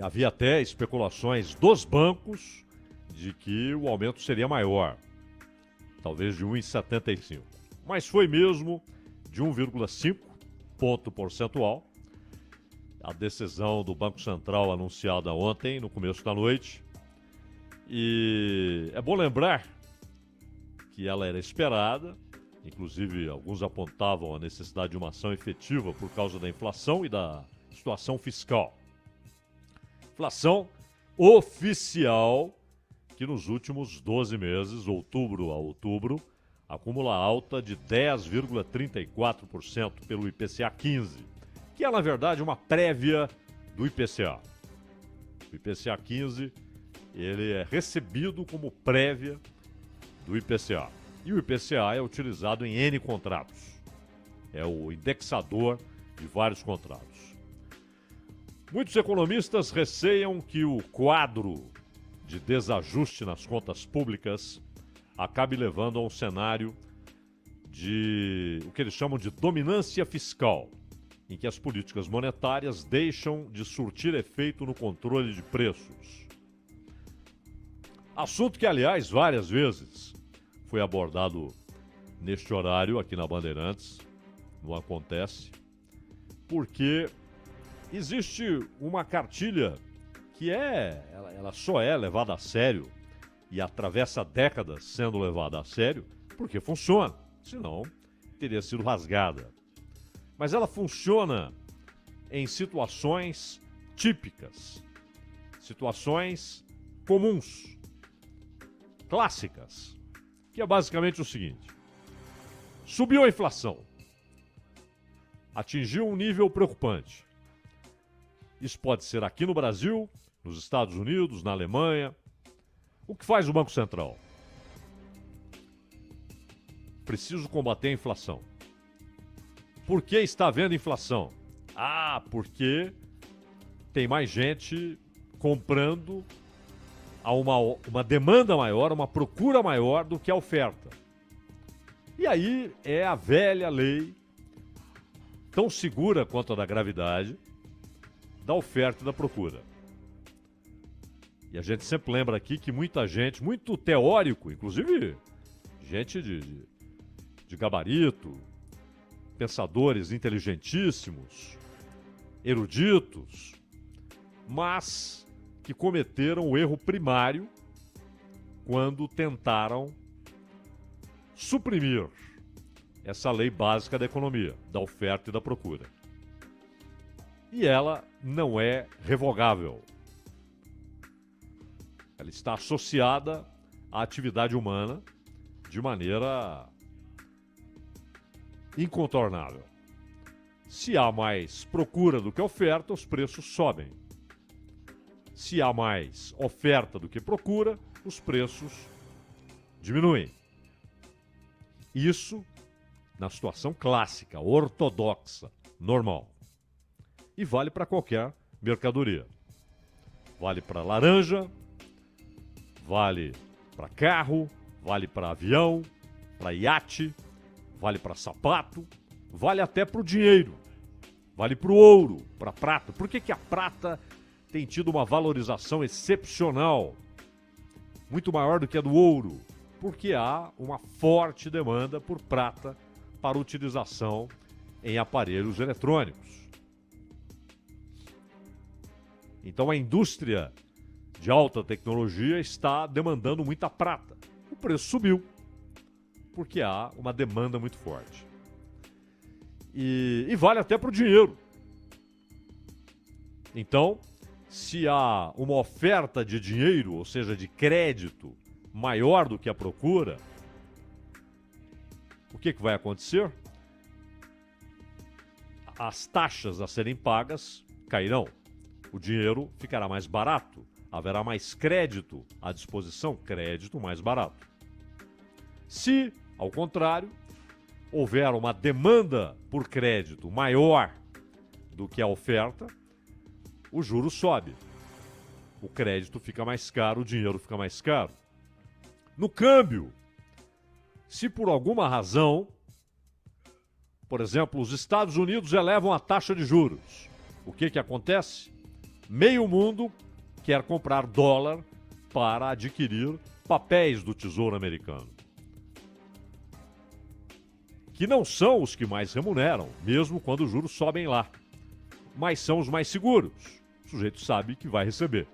E havia até especulações dos bancos de que o aumento seria maior, talvez de 1,75. Mas foi mesmo de 1,5 ponto percentual. A decisão do Banco Central anunciada ontem, no começo da noite. E é bom lembrar que ela era esperada, inclusive alguns apontavam a necessidade de uma ação efetiva por causa da inflação e da situação fiscal. Inflação oficial que nos últimos 12 meses, outubro a outubro, acumula alta de 10,34% pelo IPCA 15, que é, na verdade, uma prévia do IPCA. O IPCA 15, ele é recebido como prévia do IPCA. E o IPCA é utilizado em N contratos. É o indexador de vários contratos. Muitos economistas receiam que o quadro de desajuste nas contas públicas acabe levando a um cenário de o que eles chamam de dominância fiscal, em que as políticas monetárias deixam de surtir efeito no controle de preços. Assunto que, aliás, várias vezes foi abordado neste horário aqui na Bandeirantes, não acontece, porque existe uma cartilha que ela só é levada a sério e atravessa décadas sendo levada a sério porque funciona, senão teria sido rasgada. Mas ela funciona em situações típicas, situações comuns, clássicas, que é basicamente o seguinte: subiu a inflação, atingiu um nível preocupante. Isso pode ser aqui no Brasil, nos Estados Unidos, na Alemanha. O que faz o Banco Central? Preciso combater a inflação. Por que está havendo inflação? Porque tem mais gente comprando a uma demanda maior, uma procura maior do que a oferta. E aí é a velha lei, tão segura quanto a da gravidade, da oferta e da procura. E a gente sempre lembra aqui que muita gente, muito teórico, inclusive gente de gabarito, pensadores inteligentíssimos, eruditos, mas que cometeram o erro primário quando tentaram suprimir essa lei básica da economia, da oferta e da procura. E ela não é revogável. Ela está associada à atividade humana de maneira incontornável. Se há mais procura do que oferta, os preços sobem. Se há mais oferta do que procura, os preços diminuem. Isso na situação clássica, ortodoxa, normal. E vale para qualquer mercadoria. Vale para laranja, vale para carro, vale para avião, para iate, vale para sapato, vale até para o dinheiro, vale para o ouro, para a prata. Por que a prata tem tido uma valorização excepcional, muito maior do que a do ouro? Porque há uma forte demanda por prata para utilização em aparelhos eletrônicos. Então a indústria de alta tecnologia está demandando muita prata. O preço subiu, porque há uma demanda muito forte. E vale até para o dinheiro. Então, se há uma oferta de dinheiro, ou seja, de crédito, maior do que a procura, o que vai acontecer? As taxas a serem pagas cairão. O dinheiro ficará mais barato. Haverá mais crédito à disposição, crédito mais barato. Se, ao contrário, houver uma demanda por crédito maior do que a oferta, o juro sobe. O crédito fica mais caro, o dinheiro fica mais caro. No câmbio, se por alguma razão, por exemplo, os Estados Unidos elevam a taxa de juros, o que acontece? meio mundo quer comprar dólar para adquirir papéis do Tesouro Americano, que não são os que mais remuneram, mesmo quando os juros sobem lá, mas são os mais seguros. O sujeito sabe que vai receber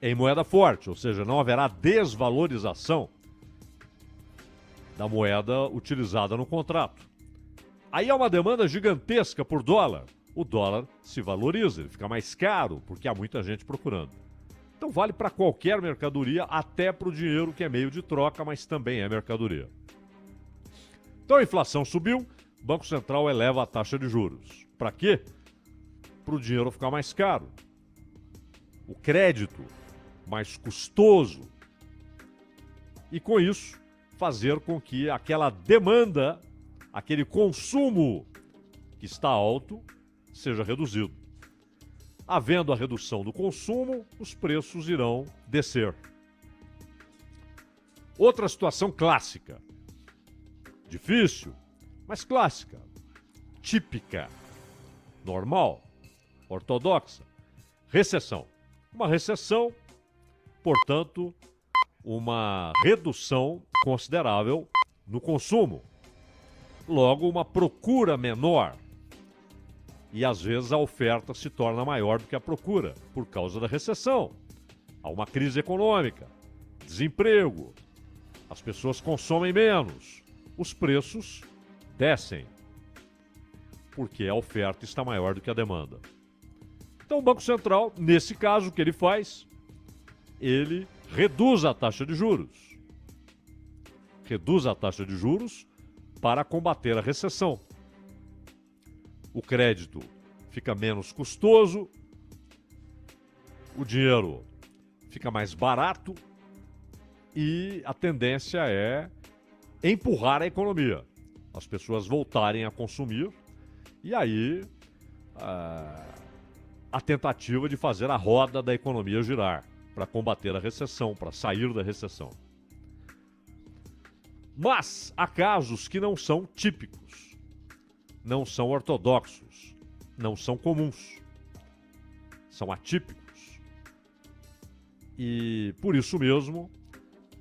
em moeda forte, ou seja, não haverá desvalorização da moeda utilizada no contrato. Aí há uma demanda gigantesca por dólar. O dólar se valoriza, ele fica mais caro, porque há muita gente procurando. Então vale para qualquer mercadoria, até para o dinheiro, que é meio de troca, mas também é mercadoria. Então a inflação subiu, o Banco Central eleva a taxa de juros. Para quê? Para o dinheiro ficar mais caro. O crédito mais custoso. E com isso, fazer com que aquela demanda, aquele consumo que está alto, seja reduzido. Havendo a redução do consumo, os preços irão descer. Outra situação clássica. Difícil, mas clássica. Típica. Normal. Ortodoxa. Recessão. Uma recessão, portanto, uma redução considerável no consumo. Logo, uma procura menor. E às vezes a oferta se torna maior do que a procura, por causa da recessão. Há uma crise econômica, desemprego, as pessoas consomem menos, os preços descem, porque a oferta está maior do que a demanda. Então o Banco Central, nesse caso, o que ele faz? Ele reduz a taxa de juros. Reduz a taxa de juros para combater a recessão. O crédito fica menos custoso, o dinheiro fica mais barato e a tendência é empurrar a economia. As pessoas voltarem a consumir e aí a tentativa de fazer a roda da economia girar para combater a recessão, para sair da recessão. Mas há casos que não são típicos, não são ortodoxos, não são comuns, são atípicos. E por isso mesmo,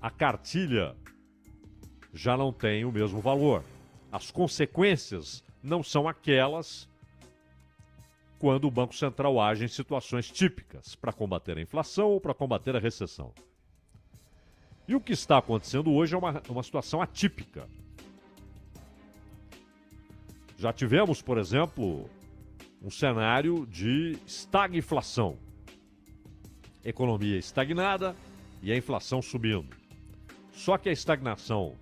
a cartilha já não tem o mesmo valor. As consequências não são aquelas quando o Banco Central age em situações típicas para combater a inflação ou para combater a recessão. E o que está acontecendo hoje é uma situação atípica. Já tivemos, por exemplo, um cenário de estagflação. Economia estagnada e a inflação subindo. Só que a estagnação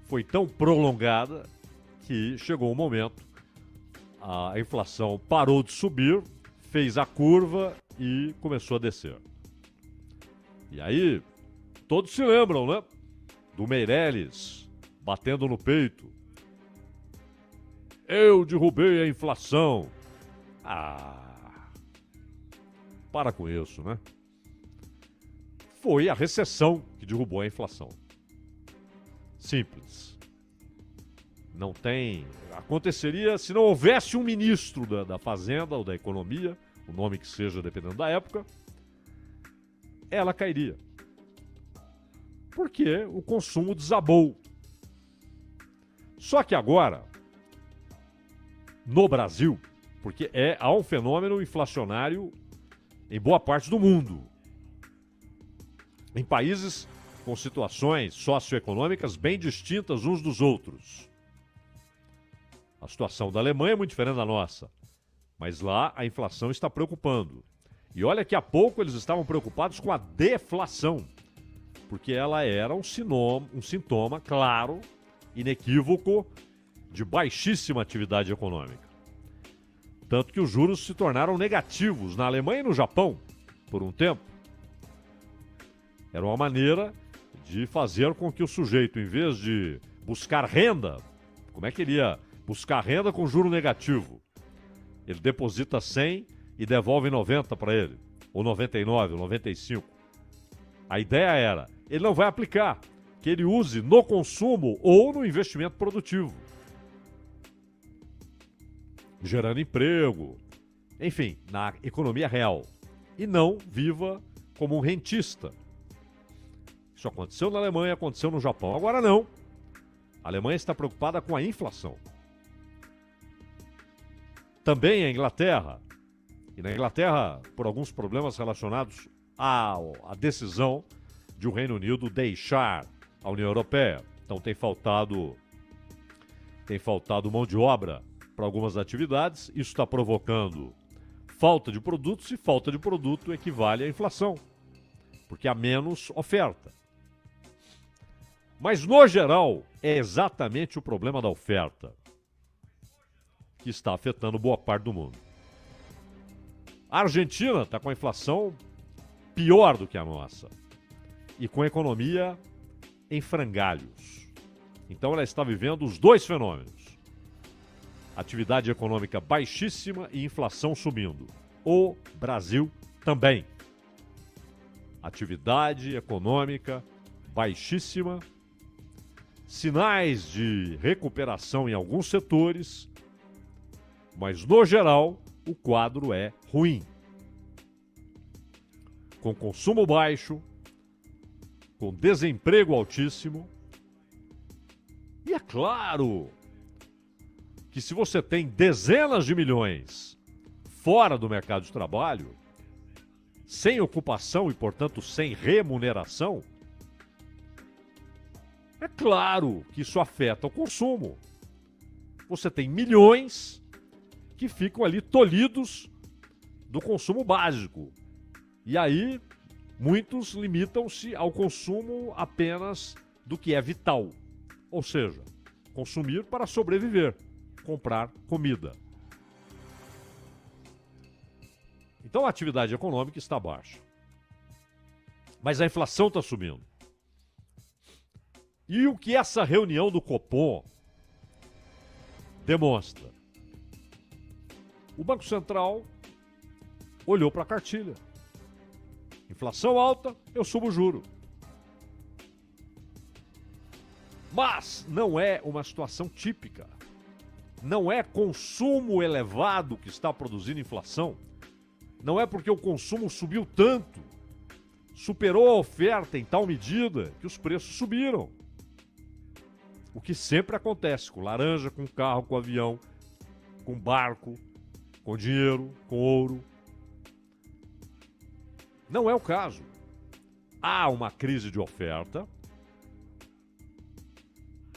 foi tão prolongada que chegou um momento, a inflação parou de subir, fez a curva e começou a descer. E aí, todos se lembram, né? Do Meirelles batendo no peito. Eu derrubei a inflação. Para com isso, né? Foi a recessão que derrubou a inflação. Simples. Não tem... Aconteceria se não houvesse um ministro da Fazenda ou da Economia, o nome que seja, dependendo da época, ela cairia. Porque o consumo desabou. Só que agora, no Brasil, porque há um fenômeno inflacionário em boa parte do mundo. Em países com situações socioeconômicas bem distintas uns dos outros. A situação da Alemanha é muito diferente da nossa, mas lá a inflação está preocupando. E olha que há pouco eles estavam preocupados com a deflação, porque ela era um sintoma claro, inequívoco, de baixíssima atividade econômica. Tanto que os juros se tornaram negativos na Alemanha e no Japão, por um tempo. Era uma maneira de fazer com que o sujeito, em vez de buscar renda, como é que ele ia buscar renda com juro negativo? Ele deposita 100 e devolve 90 para ele, ou 99, ou 95. A ideia era, ele não vai aplicar, que ele use no consumo ou no investimento produtivo, gerando emprego, enfim, na economia real. E não viva como um rentista. Isso aconteceu na Alemanha, aconteceu no Japão. Agora não. A Alemanha está preocupada com a inflação. Também a Inglaterra. E na Inglaterra, por alguns problemas relacionados à decisão de o Reino Unido deixar a União Europeia. Então tem faltado mão de obra para algumas atividades. Isso está provocando falta de produtos e falta de produto equivale à inflação, porque há menos oferta. Mas, no geral, é exatamente o problema da oferta que está afetando boa parte do mundo. A Argentina está com a inflação pior do que a nossa e com a economia em frangalhos. Então, ela está vivendo os dois fenômenos. Atividade econômica baixíssima e inflação subindo. O Brasil também. Atividade econômica baixíssima, sinais de recuperação em alguns setores, mas no geral o quadro é ruim. Com consumo baixo, com desemprego altíssimo, e é claro que se você tem dezenas de milhões fora do mercado de trabalho, sem ocupação e, portanto, sem remuneração, é claro que isso afeta o consumo. Você tem milhões que ficam ali tolhidos do consumo básico. E aí, muitos limitam-se ao consumo apenas do que é vital. Ou seja, consumir para sobreviver. Comprar comida. Então a atividade econômica está baixa. Mas a inflação está subindo. E o que essa reunião do Copom demonstra? O Banco Central olhou para a cartilha. Inflação alta, eu subo o juro. Mas não é uma situação típica. Não é consumo elevado que está produzindo inflação. Não é porque o consumo subiu tanto, superou a oferta em tal medida que os preços subiram. O que sempre acontece com laranja, com carro, com avião, com barco, com dinheiro, com ouro. Não é o caso. Há uma crise de oferta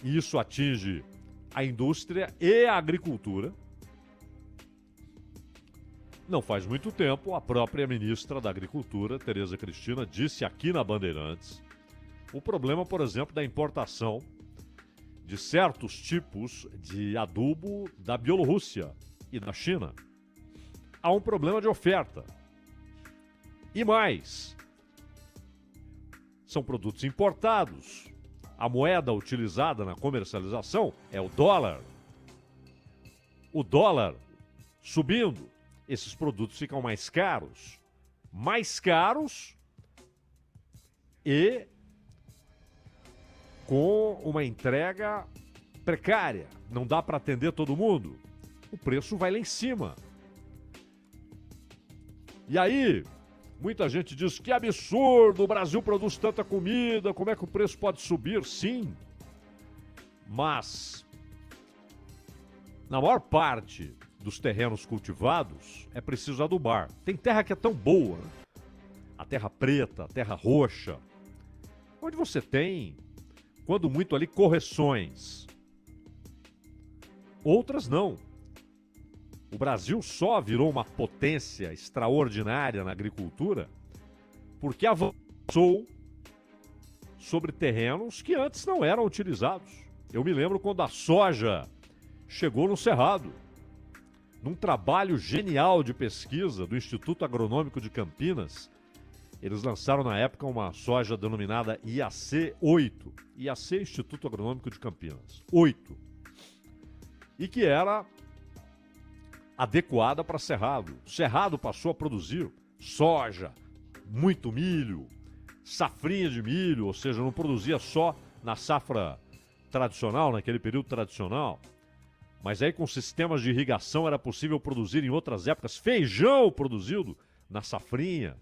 e isso atinge a indústria e a agricultura. Não faz muito tempo, a própria ministra da Agricultura, Tereza Cristina, disse aqui na Bandeirantes o problema, por exemplo, da importação de certos tipos de adubo da Bielorrússia e da China. Há um problema de oferta. E mais, são produtos importados. A moeda utilizada na comercialização é o dólar. O dólar subindo, esses produtos ficam mais caros. Mais caros e com uma entrega precária. Não dá para atender todo mundo. O preço vai lá em cima. E aí, muita gente diz que absurdo, o Brasil produz tanta comida, como é que o preço pode subir? Sim, mas na maior parte dos terrenos cultivados é preciso adubar. Tem terra que é tão boa, né? A terra preta, a terra roxa, onde você tem, quando muito ali, correções. Outras não. O Brasil só virou uma potência extraordinária na agricultura porque avançou sobre terrenos que antes não eram utilizados. Eu me lembro quando a soja chegou no Cerrado, num trabalho genial de pesquisa do Instituto Agronômico de Campinas. Eles lançaram na época uma soja denominada IAC-8, IAC, Instituto Agronômico de Campinas, 8, e que era adequada para Cerrado. Cerrado passou a produzir soja, muito milho, safrinha de milho, ou seja, não produzia só na safra tradicional, naquele período tradicional, Mas aí com sistemas de irrigação era possível produzir em outras épocas feijão produzido na safrinha.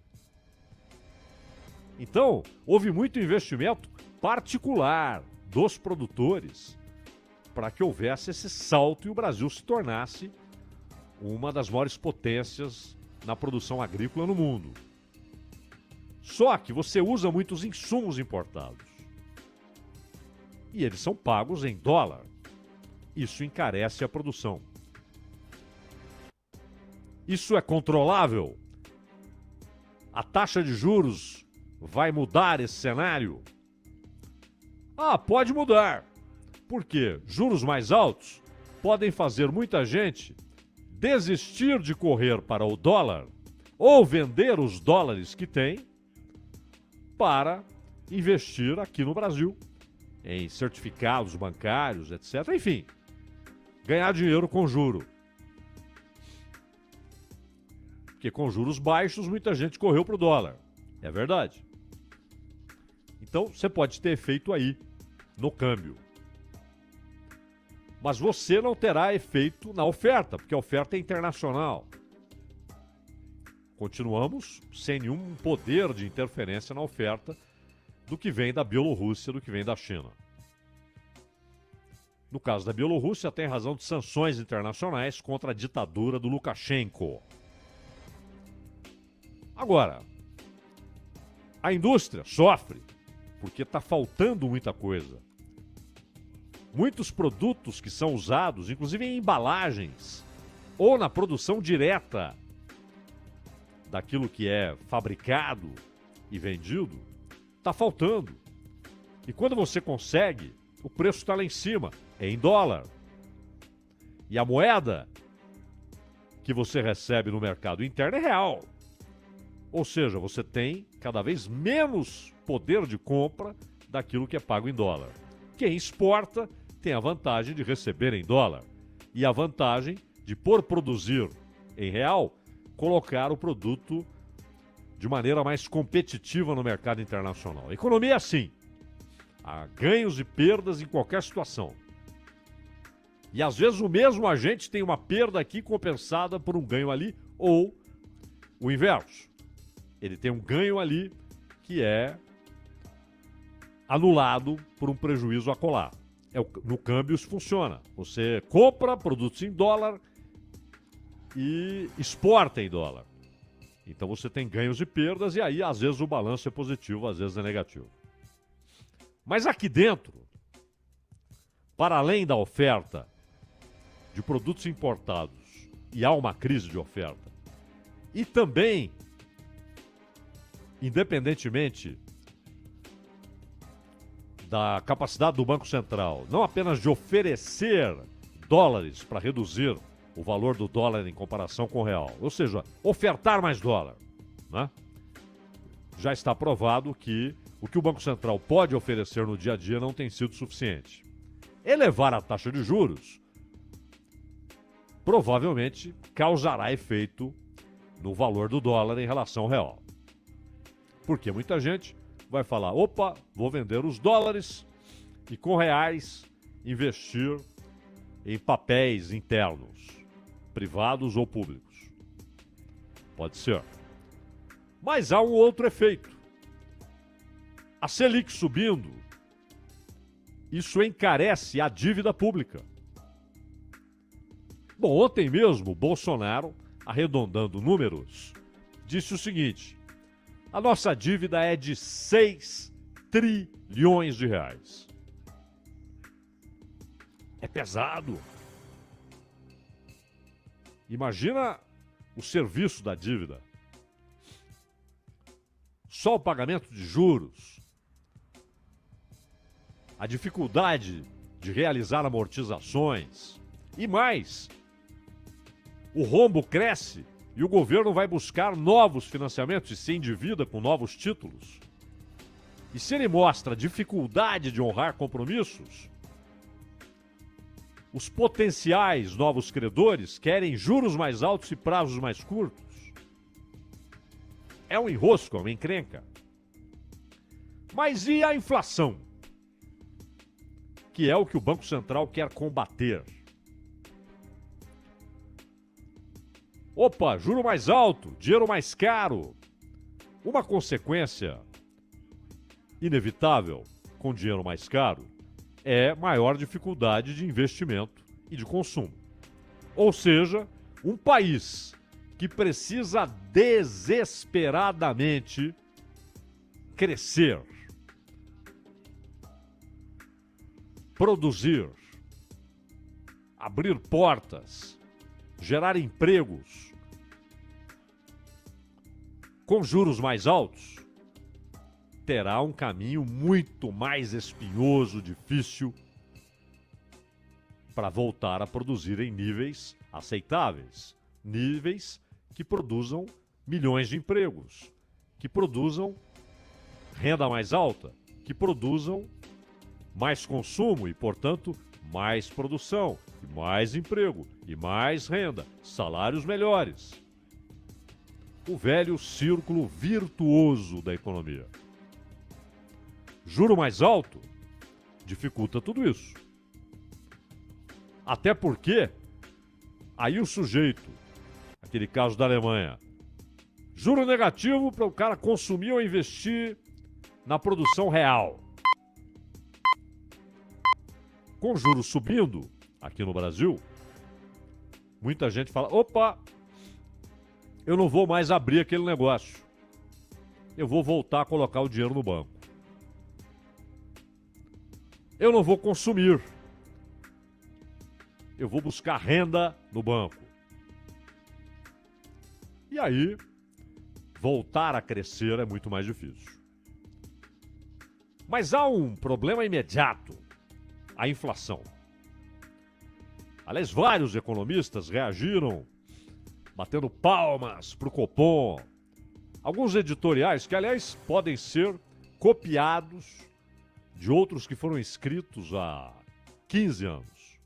Então, houve muito investimento particular dos produtores para que houvesse esse salto e o Brasil se tornasse uma das maiores potências na produção agrícola no mundo. Só que você usa muitos insumos importados. E eles são pagos em dólar. Isso encarece a produção. Isso é controlável? A taxa de juros vai mudar esse cenário? Ah, pode mudar. Porque juros mais altos podem fazer muita gente desistir de correr para o dólar ou vender os dólares que tem para investir aqui no Brasil, em certificados bancários, etc. Enfim, ganhar dinheiro com juro. Porque com juros baixos muita gente correu para o dólar. É verdade. Então você pode ter efeito aí no câmbio. Mas você não terá efeito na oferta, porque a oferta é internacional. Continuamos sem nenhum poder de interferência na oferta do que vem da Bielorrússia, do que vem da China. No caso da Bielorrússia, tem razão de sanções internacionais contra a ditadura do Lukashenko. Agora, a indústria sofre porque está faltando muita coisa. Muitos produtos que são usados, inclusive em embalagens, ou na produção direta daquilo que é fabricado e vendido, está faltando. E quando você consegue, o preço está lá em cima, é em dólar. E a moeda que você recebe no mercado interno é real. Ou seja, você tem cada vez menos poder de compra daquilo que é pago em dólar. Quem exporta tem a vantagem de receber em dólar e a vantagem de, por produzir em real, colocar o produto de maneira mais competitiva no mercado internacional. A economia é assim. Há ganhos e perdas em qualquer situação. E às vezes o mesmo agente tem uma perda aqui compensada por um ganho ali, ou o inverso. Ele tem um ganho ali que é anulado por um prejuízo acolá. No câmbio isso funciona. Você compra produtos em dólar e exporta em dólar. Então você tem ganhos e perdas e aí às vezes o balanço é positivo, às vezes é negativo. Mas aqui dentro, para além da oferta de produtos importados, e há uma crise de oferta, e também, independentemente da capacidade do Banco Central, não apenas de oferecer dólares para reduzir o valor do dólar em comparação com o real, ou seja, ofertar mais dólar, né? Já está provado que o que o Banco Central pode oferecer no dia a dia não tem sido suficiente. Elevar a taxa de juros provavelmente causará efeito no valor do dólar em relação ao real. Porque muita gente vai falar, opa, vou vender os dólares e com reais investir em papéis internos, privados ou públicos. Pode ser. Mas há um outro efeito. A Selic subindo, isso encarece a dívida pública. Bom, ontem mesmo, Bolsonaro, arredondando números, disse o seguinte: a nossa dívida é de 6 trilhões de reais. É pesado. Imagina o serviço da dívida. Só o pagamento de juros, a dificuldade de realizar amortizações e mais. O rombo cresce e o governo vai buscar novos financiamentos e se endivida com novos títulos. E se ele mostra dificuldade de honrar compromissos, os potenciais novos credores querem juros mais altos e prazos mais curtos. É um enrosco, é uma encrenca. Mas e a inflação? Que é o que o Banco Central quer combater. Opa, juro mais alto, dinheiro mais caro. Uma consequência inevitável com dinheiro mais caro é maior dificuldade de investimento e de consumo. Ou seja, um país que precisa desesperadamente crescer, produzir, abrir portas, gerar empregos com juros mais altos, terá um caminho muito mais espinhoso, difícil, para voltar a produzir em níveis aceitáveis, níveis que produzam milhões de empregos, que produzam renda mais alta, que produzam mais consumo e, portanto, mais produção, e mais emprego, e mais renda, salários melhores. O velho círculo virtuoso da economia. Juro mais alto dificulta tudo isso. Até porque aí o sujeito, aquele caso da Alemanha, juro negativo para o cara consumir ou investir na produção real. Com juros subindo aqui no Brasil, muita gente fala, opa, eu não vou mais abrir aquele negócio. Eu vou voltar a colocar o dinheiro no banco. Eu não vou consumir. Eu vou buscar renda no banco. E aí, voltar a crescer é muito mais difícil. Mas há um problema imediato, a inflação. Aliás, vários economistas reagiram batendo palmas para o Copom. Alguns editoriais que, aliás, podem ser copiados de outros que foram escritos há 15 anos.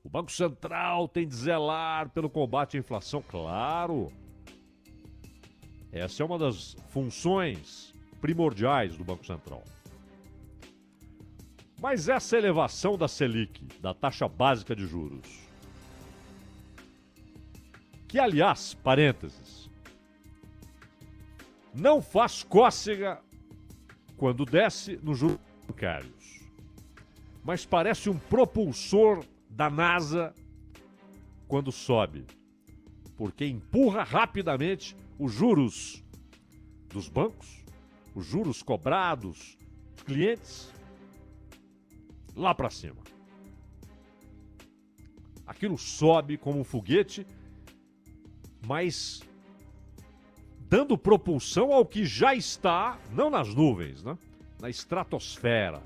O Banco Central tem de zelar pelo combate à inflação, claro. Essa é uma das funções primordiais do Banco Central. Mas essa elevação da Selic, da taxa básica de juros, que, aliás, parênteses, não faz cócega quando desce nos juros bancários, mas parece um propulsor da NASA quando sobe, porque empurra rapidamente os juros dos bancos, os juros cobrados dos clientes, lá para cima. Aquilo sobe como um foguete, mas dando propulsão ao que já está, não nas nuvens, né? Na estratosfera,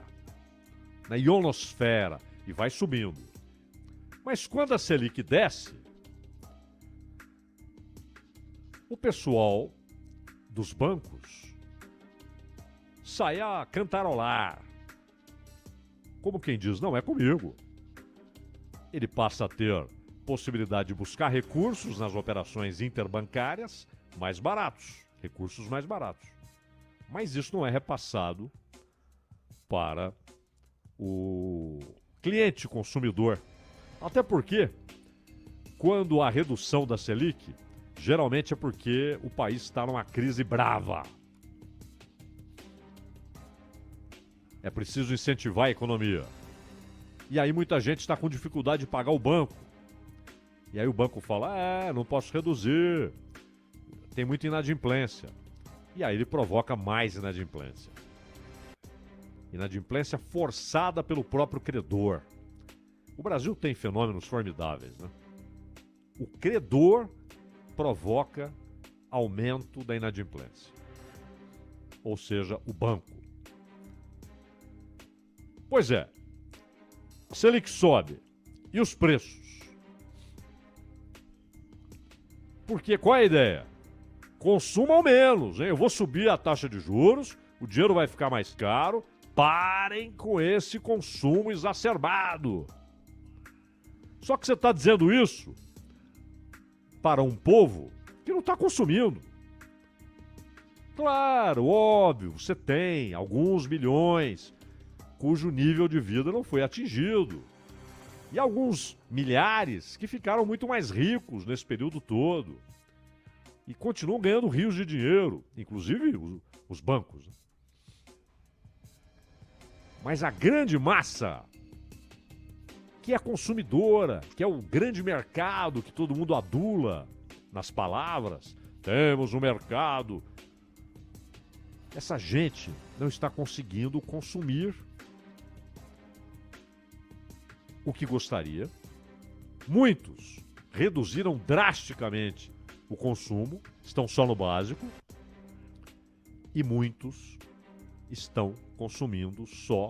na ionosfera, e vai subindo. Mas quando a Selic desce, o pessoal dos bancos sai a cantarolar. Como quem diz, não é comigo. Ele passa a ter possibilidade de buscar recursos nas operações interbancárias mais baratos, recursos mais baratos. Mas isso não é repassado para o cliente consumidor. Até porque, quando há redução da Selic, geralmente é porque o país está numa crise brava. É preciso incentivar a economia. E aí muita gente está com dificuldade de pagar o banco. E aí o banco fala, não posso reduzir, tem muita inadimplência. E aí ele provoca mais inadimplência. Inadimplência forçada pelo próprio credor. O Brasil tem fenômenos formidáveis, né? O credor provoca aumento da inadimplência. Ou seja, o banco. Pois é, a Selic sobe. E os preços? Porque qual é a ideia? Consumam menos, hein? Eu vou subir a taxa de juros, o dinheiro vai ficar mais caro. Parem com esse consumo exacerbado. Só que você está dizendo isso para um povo que não está consumindo. Claro, óbvio, você tem alguns milhões cujo nível de vida não foi atingido. E alguns milhares que ficaram muito mais ricos nesse período todo. E continuam ganhando rios de dinheiro, inclusive os bancos. Mas a grande massa, que é consumidora, que é o grande mercado que todo mundo adula nas palavras, temos um mercado. Essa gente não está conseguindo consumir o que gostaria. Muitos reduziram drasticamente o consumo, estão só no básico. E muitos estão consumindo só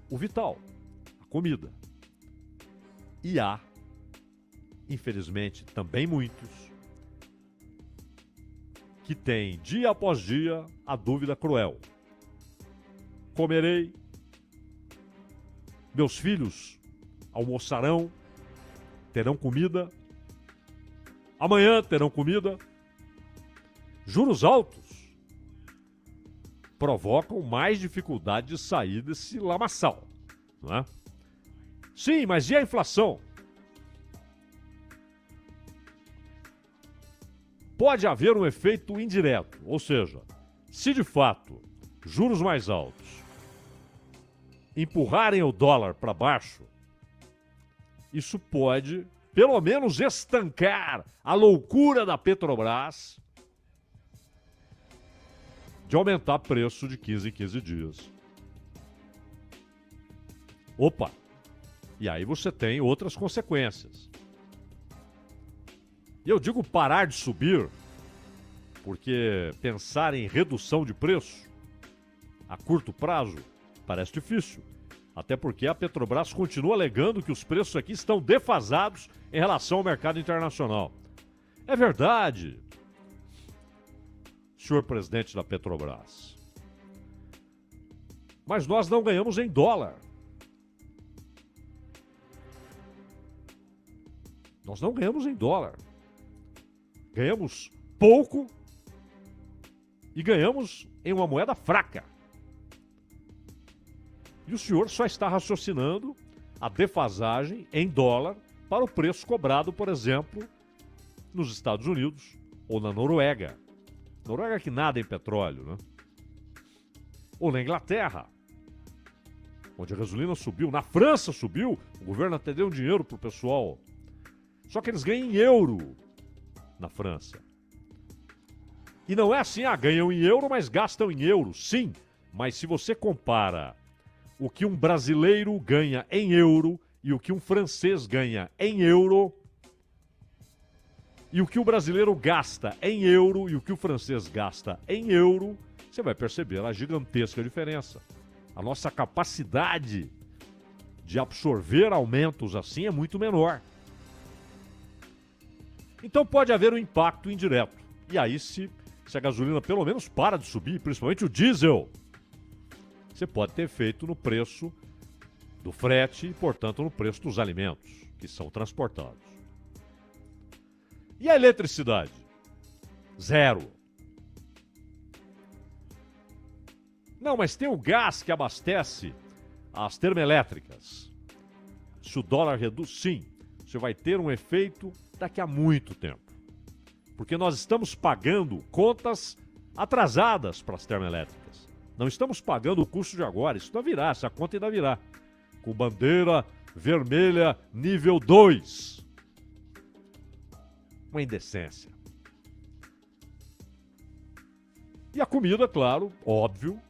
o vital, a comida. E há, infelizmente, também muitos que têm, dia após dia, a dúvida cruel. Comerei? Meus filhos almoçarão? Terão comida? Amanhã terão comida? Juros altos provocam mais dificuldade de sair desse lamaçal, não é? Sim, mas e a inflação? Pode haver um efeito indireto, ou seja, se de fato juros mais altos empurrarem o dólar para baixo, isso pode, pelo menos, estancar a loucura da Petrobras de aumentar preço de 15 em 15 dias. Opa! E aí você tem outras consequências. E eu digo parar de subir, porque pensar em redução de preço a curto prazo parece difícil. Até porque a Petrobras continua alegando que os preços aqui estão defasados em relação ao mercado internacional. É verdade, senhor presidente da Petrobras. Mas nós não ganhamos em dólar. Nós não ganhamos em dólar. Ganhamos pouco e ganhamos em uma moeda fraca. E o senhor só está raciocinando a defasagem em dólar para o preço cobrado, por exemplo, nos Estados Unidos ou na Noruega. Noruega que nada em petróleo, né? Ou na Inglaterra, onde a gasolina subiu. Na França subiu, o governo até deu dinheiro para o pessoal. Só que eles ganham em euro na França. E não é assim, ganham em euro, mas gastam em euro. Sim, mas se você compara o que um brasileiro ganha em euro e o que um francês ganha em euro, e o que o brasileiro gasta em euro e o que o francês gasta em euro, você vai perceber a gigantesca diferença. A nossa capacidade de absorver aumentos assim é muito menor. Então pode haver um impacto indireto. E aí, se a gasolina pelo menos para de subir, principalmente o diesel, você pode ter efeito no preço do frete e, portanto, no preço dos alimentos que são transportados. E a eletricidade? Zero. Não, mas tem o gás que abastece as termoelétricas. Se o dólar reduz, sim, você vai ter um efeito daqui a muito tempo. Porque nós estamos pagando contas atrasadas para as termoelétricas. Não estamos pagando o custo de agora, isso ainda virá, essa conta ainda virá. Com bandeira vermelha nível 2. Uma indecência. E a comida, claro, óbvio,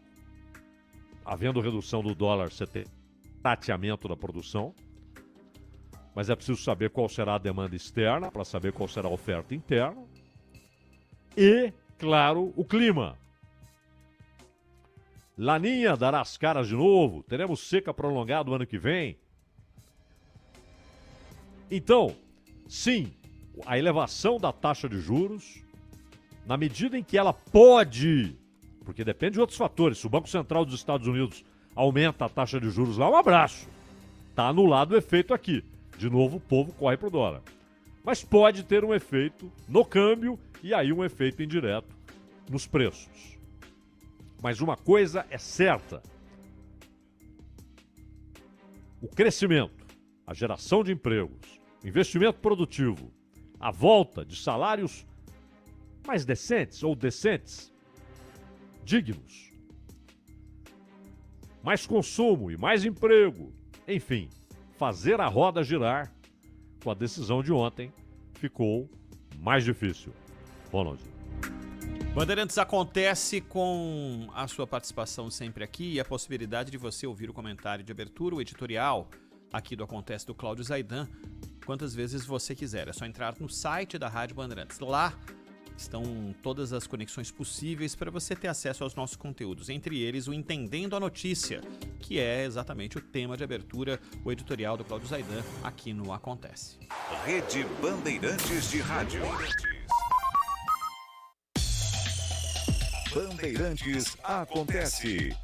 havendo redução do dólar, você tem tateamento da produção, mas é preciso saber qual será a demanda externa para saber qual será a oferta interna. E, claro, o clima. Laninha dará as caras de novo, teremos seca prolongada o ano que vem. Então, sim, a elevação da taxa de juros, na medida em que ela pode, porque depende de outros fatores, se o Banco Central dos Estados Unidos aumenta a taxa de juros lá, um abraço. Está anulado o efeito aqui. De novo, o povo corre para o dólar. Mas pode ter um efeito no câmbio e aí um efeito indireto nos preços. Mas uma coisa é certa. O crescimento a geração de empregos, investimento produtivo, a volta de salários mais decentes ou decentes, dignos, mais consumo e mais emprego, enfim, fazer a roda girar, com a decisão de ontem, ficou mais difícil. Ronald. Bandeirantes acontece com a sua participação sempre aqui e a possibilidade de você ouvir o comentário de abertura, o editorial aqui do Acontece do Cláudio Zaidan, quantas vezes você quiser. É só entrar no site da Rádio Bandeirantes. Lá estão todas as conexões possíveis para você ter acesso aos nossos conteúdos, entre eles o Entendendo a Notícia, que é exatamente o tema de abertura, o editorial do Cláudio Zaidan aqui no Acontece. Rede Bandeirantes de Rádio. Bandeirantes Acontece.